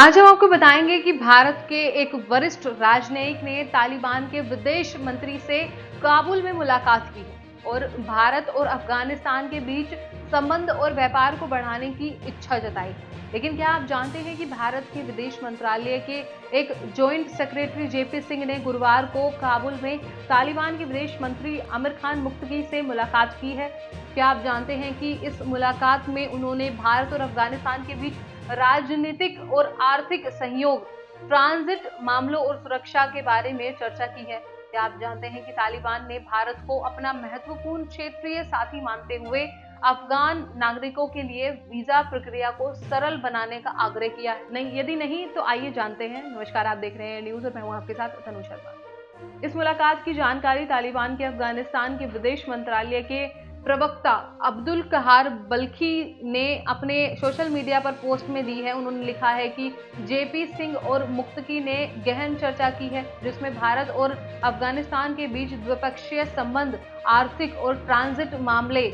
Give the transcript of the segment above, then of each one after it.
आज हम आपको बताएंगे कि भारत के एक वरिष्ठ राजनयिक ने तालिबान के विदेश मंत्री से काबुल में मुलाकात की है और भारत और अफगानिस्तान के बीच संबंध और व्यापार को बढ़ाने की इच्छा जताई है। लेकिन क्या आप जानते हैं कि भारत के विदेश मंत्रालय के एक जॉइंट सेक्रेटरी जेपी सिंह ने गुरुवार को काबुल में तालिबान के विदेश मंत्री आमिर खान मुक्तकी से मुलाकात की है। क्या आप जानते हैं कि इस मुलाकात में उन्होंने भारत और अफगानिस्तान के बीच राजनीतिक और आर्थिक सहयोग, ट्रांजिट मामलों और सुरक्षा के बारे में चर्चा की है। क्या आप जानते हैं कि तालिबान ने भारत को अपना महत्वपूर्ण क्षेत्रीय साथी मानते हुए अफगान नागरिकों के लिए वीजा प्रक्रिया को सरल बनाने का आग्रह किया है? नहीं, यदि नहीं तो आइए जानते हैं। नमस्कार, आप देख रहे हैं न्यूज़ और मैं हूं आपके साथ तनु शर्मा। इस मुलाकात की जानकारी तालिबान के अफगानिस्तान के विदेश मंत्रालय के प्रवक्ता अब्दुल कहार बल्खी ने अपने सोशल मीडिया पर पोस्ट में दी है। उन्होंने लिखा है कि जेपी सिंह और मुक्तकी ने गहन चर्चा की है, जिसमें भारत और अफगानिस्तान के बीच द्विपक्षीय संबंध, आर्थिक और ट्रांजिट मामले,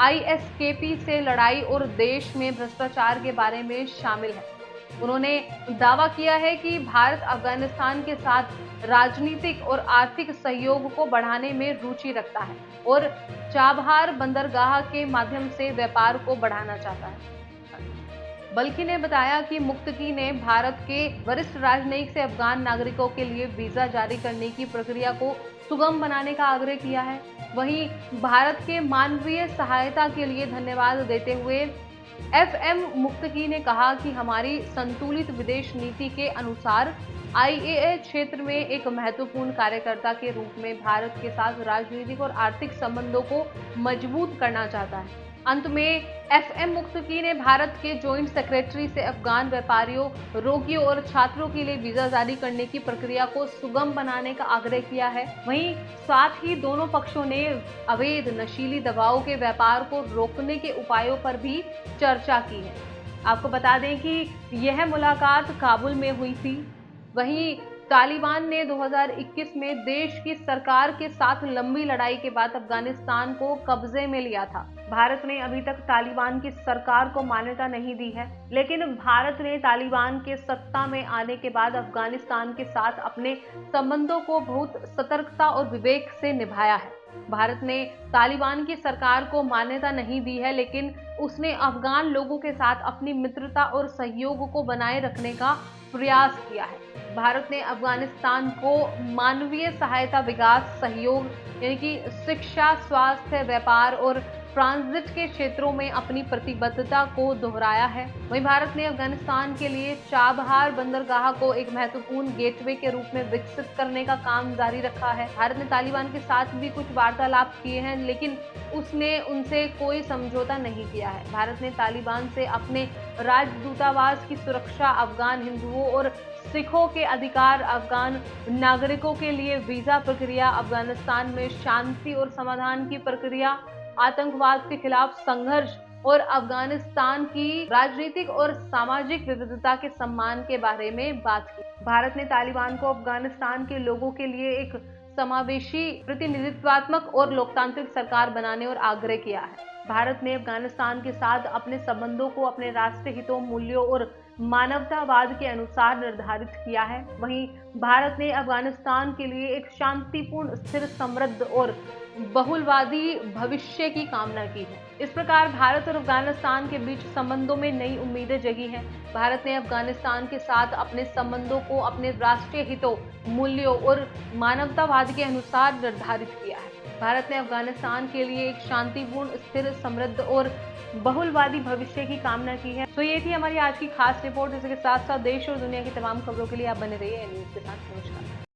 आईएसकेपी से लड़ाई और देश में भ्रष्टाचार के बारे में शामिल है। उन्होंने दावा किया है कि भारत अफगानिस्तान के साथ राजनीतिक और आर्थिक सहयोग को बढ़ाने में रुचि रखता है और चाबहार बंदरगाह के माध्यम से व्यापार को बढ़ाना चाहता है। बल्कि ने बताया कि मुक्तकी ने भारत के वरिष्ठ राजनयिक से अफगान नागरिकों के लिए वीजा जारी करने की प्रक्रिया को सुगम बनाने का आग्रह किया है। वहीं भारत के मानवीय सहायता के लिए धन्यवाद देते हुए एफएम मुक्तकी ने कहा कि हमारी संतुलित विदेश नीति के अनुसार आईएए क्षेत्र में एक महत्वपूर्ण कार्यकर्ता के रूप में भारत के साथ राजनीतिक और आर्थिक संबंधों को मजबूत करना चाहता है। अंत में एफएम मुक्तकी ने भारत के जॉइंट सेक्रेटरी से अफगान व्यापारियों, रोगियों और छात्रों के लिए वीजा जारी करने की प्रक्रिया को सुगम बनाने का आग्रह किया है। वहीं साथ ही दोनों पक्षों ने अवैध नशीली दवाओं के व्यापार को रोकने के उपायों पर भी चर्चा की है। आपको बता दें कि यह मुलाकात काबुल में हुई थी। वहीं तालिबान ने 2021 में देश की सरकार के साथ लंबी लड़ाई के बाद अफगानिस्तान को कब्जे में लिया था। भारत ने अभी तक तालिबान की सरकार को मान्यता नहीं दी है, लेकिन भारत ने तालिबान के सत्ता में आने के बाद अफगानिस्तान के साथ अपने संबंधों को बहुत सतर्कता और विवेक से निभाया है। भारत ने तालिबान की सरकार को मान्यता नहीं दी है, लेकिन उसने अफगान लोगों के साथ अपनी मित्रता और सहयोग को बनाए रखने का प्रयास किया है। भारत ने अफगानिस्तान को मानवीय सहायता, विकास सहयोग यानी कि शिक्षा, स्वास्थ्य, व्यापार और ट्रांजिट के क्षेत्रों में अपनी प्रतिबद्धता को दोहराया है। वहीं भारत ने अफगानिस्तान के लिए चाबहार बंदरगाह को एक महत्वपूर्ण गेटवे के रूप में विकसित करने का काम जारी रखा है। भारत ने तालिबान के साथ भी कुछ वार्तालाप किए हैं, लेकिन उसने उनसे कोई समझौता नहीं किया है। भारत ने तालिबान से अपने राजदूतावास की सुरक्षा, अफगान हिंदुओं और सिखों के अधिकार, अफगान नागरिकों के लिए वीजा प्रक्रिया, अफगानिस्तान में शांति और समाधान की प्रक्रिया, आतंकवाद के खिलाफ संघर्ष और अफगानिस्तान की राजनीतिक और सामाजिक विविधता के सम्मान के बारे में बात की। भारत ने तालिबान को अफगानिस्तान के लोगों के लिए एक समावेशी, प्रतिनिधित्वात्मक और लोकतांत्रिक सरकार बनाने और आग्रह किया है। भारत ने अफगानिस्तान के साथ अपने संबंधों को अपने राष्ट्रीय हितों, मूल्यों और मानवतावाद के अनुसार निर्धारित किया है। वहीं भारत ने अफगानिस्तान के लिए एक शांतिपूर्ण, स्थिर, समृद्ध और बहुलवादी भविष्य की कामना की है। इस प्रकार भारत और अफगानिस्तान के बीच संबंधों में नई उम्मीदें जगी हैं। भारत ने अफगानिस्तान के साथ अपने संबंधों को अपने राष्ट्रीय हितों, मूल्यों और मानवतावाद के अनुसार निर्धारित किया है। भारत ने अफगानिस्तान के लिए एक शांतिपूर्ण, स्थिर, समृद्ध और बहुलवादी भविष्य की कामना की है। तो ये थी हमारी आज की खास रिपोर्ट। इसके साथ साथ देश और दुनिया की तमाम खबरों के लिए आप बने रहिए न्यूज़ के साथ। नमस्कार।